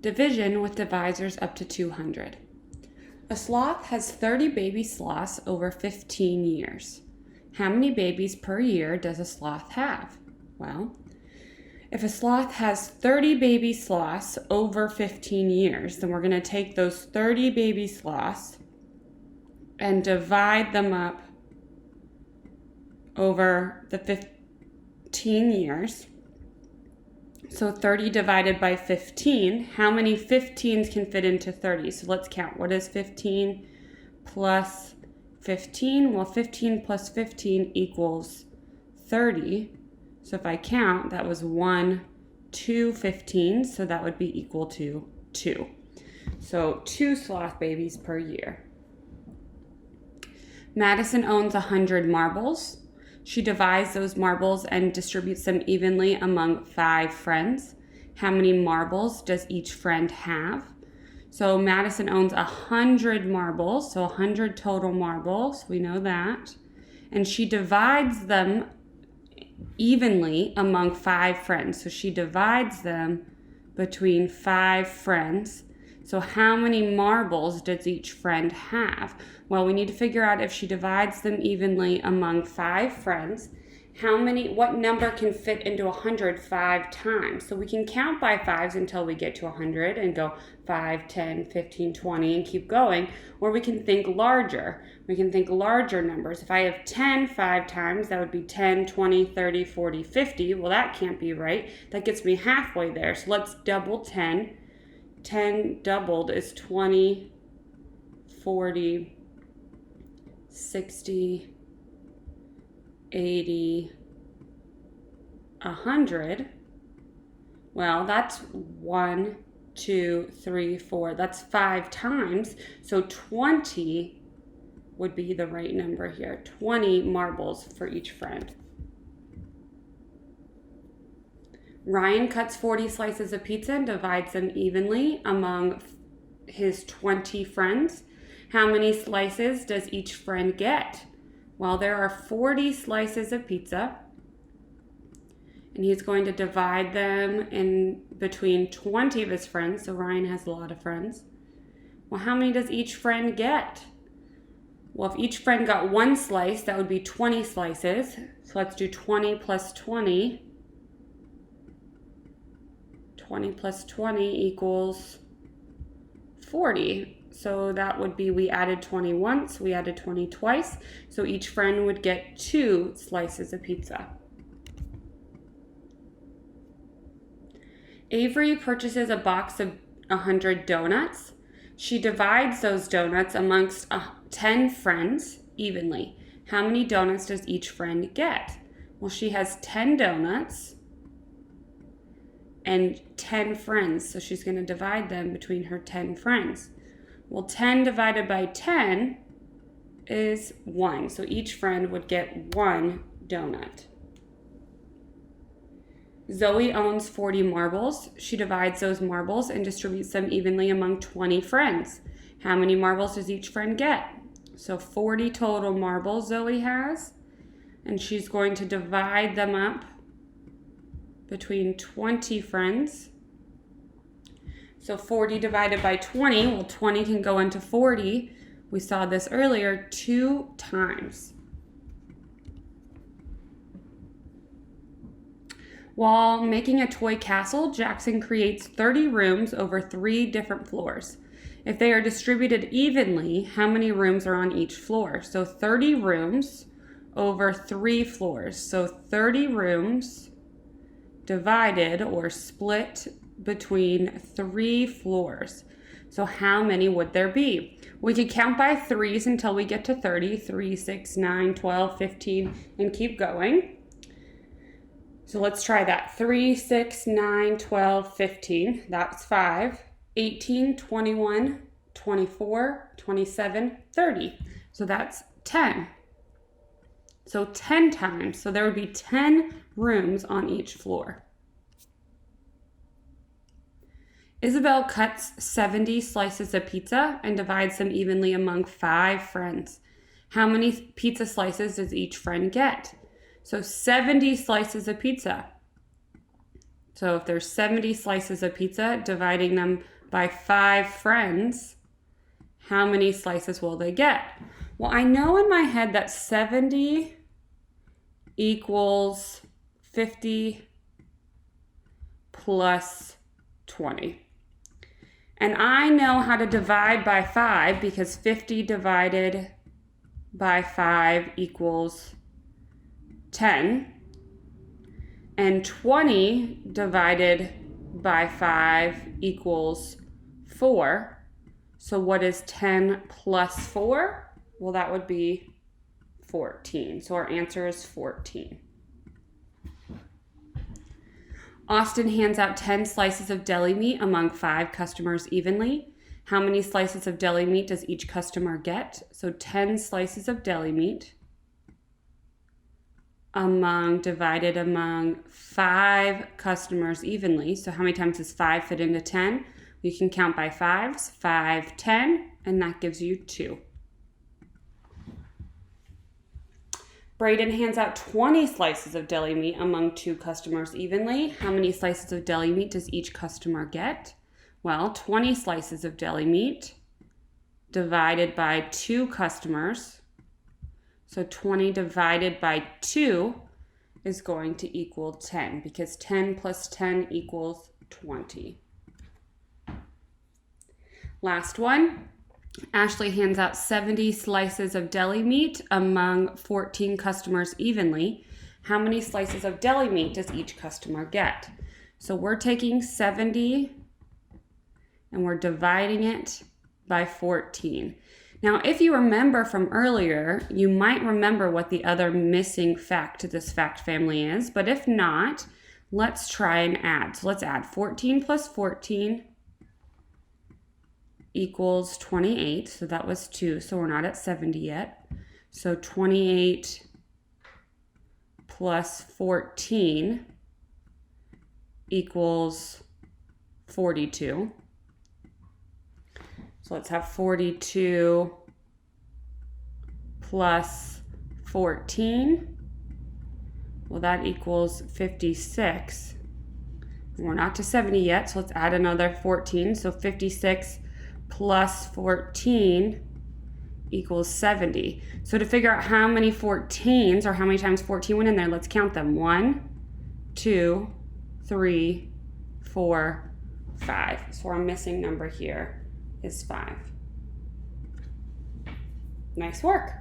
Division with divisors up to 200. A sloth has 30 baby sloths over 15 years. How many babies per year does a sloth have? Well, if a sloth has 30 baby sloths over 15 years, then we're going to take those 30 baby sloths and divide them up over the 15 years. So 30 divided by 15, how many 15s can fit into 30? So let's count. What is 15 plus 15? Well, 15 plus 15 equals 30. So if I count, that was 1, 2 15s, so that would be equal to 2. So 2 sloth babies per year. Madison owns 100 marbles. She divides those marbles and distributes them evenly among 5 friends. How many marbles does each friend have? So Madison owns 100 marbles, so 100 total marbles, we know that. And she divides them evenly among 5 friends. So she divides them between 5 friends. So how many marbles does each friend have? Well, we need to figure out if she divides them evenly among 5 friends, what number can fit into 100 5 times? So we can count by 5s until we get to 100 and go 5, 10, 15, 20 and keep going. Or we can think larger. We can think larger numbers. If I have 10 5 times, that would be 10, 20, 30, 40, 50. Well, that can't be right. That gets me halfway there. So let's double 10. 10 doubled is 20, 40, 60, 80, 100. Well, that's 1, 2, 3, 4. That's 5 times. So 20 would be the right number here. 20 marbles for each friend. Ryan cuts 40 slices of pizza and divides them evenly among his 20 friends. How many slices does each friend get? Well, there are 40 slices of pizza, and he's going to divide them in between 20 of his friends. So Ryan has a lot of friends. Well, how many does each friend get? Well, if each friend got 1 slice, that would be 20 slices. So let's do 20 plus 20. 20 plus 20 equals 40. So that would be, we added 20 once, we added 20 twice. So each friend would get 2 slices of pizza. Avery purchases a box of 100 donuts. She divides those donuts amongst 10 friends evenly. How many donuts does each friend get? Well, she has 10 donuts and 10 friends, so she's going to divide them between her 10 friends. Well, 10 divided by 10 is 1, so each friend would get 1 donut. Zoe owns 40 marbles. She divides those marbles and distributes them evenly among 20 friends. How many marbles does each friend get? So 40 total marbles Zoe has, and she's going to divide them up between 20 friends. So 40 divided by 20, well, 20 can go into 40. We saw this earlier 2 times. While making a toy castle, Jackson creates 30 rooms over 3 different floors. If they are distributed evenly, how many rooms are on each floor? So 30 rooms over 3 floors. So 30 rooms divided or split between 3 floors. So how many would there be? We could count by 3s until we get to 30. 3, 6, 9, 12, 15, and keep going. So let's try that. 3, 6, 9, 12, 15. That's 5. 18, 21, 24, 27, 30. So that's 10. So 10 times. So there would be 10 rooms on each floor. Isabelle cuts 70 slices of pizza and divides them evenly among 5 friends. How many pizza slices does each friend get? So 70 slices of pizza. So if there's 70 slices of pizza, dividing them by 5 friends, how many slices will they get? Well, I know in my head that 70 equals 50 plus 20. And I know how to divide by 5 because 50 divided by 5 equals 10. And 20 divided by 5 equals 4. So what is 10 plus 4? Well, that would be 14. So our answer is 14. Austin hands out 10 slices of deli meat among 5 customers evenly. How many slices of deli meat does each customer get? So 10 slices of deli meat divided among 5 customers evenly. So how many times does 5 fit into 10? You can count by 5s, 5, 10, and that gives you 2. Braden hands out 20 slices of deli meat among 2 customers evenly. How many slices of deli meat does each customer get? Well, 20 slices of deli meat divided by 2 customers. So 20 divided by 2 is going to equal 10 because 10 plus 10 equals 20. Last one. Ashley hands out 70 slices of deli meat among 14 customers evenly. How many slices of deli meat does each customer get? So we're taking 70 and we're dividing it by 14. Now, if you remember from earlier, you might remember what the other missing fact to this fact family is, but if not, let's try and add. So let's add 14 plus 14 equals 28. So that was 2. So we're not at 70 yet. So 28 plus 14 equals 42. So let's have 42 plus 14. Well, that equals 56. We're not to 70 yet, so let's add another 14. So 56 plus 14 equals 70. So to figure out how many 14s or how many times 14 went in there, let's count them. 1, 2, 3, 4, 5. So our missing number here is 5. Nice work.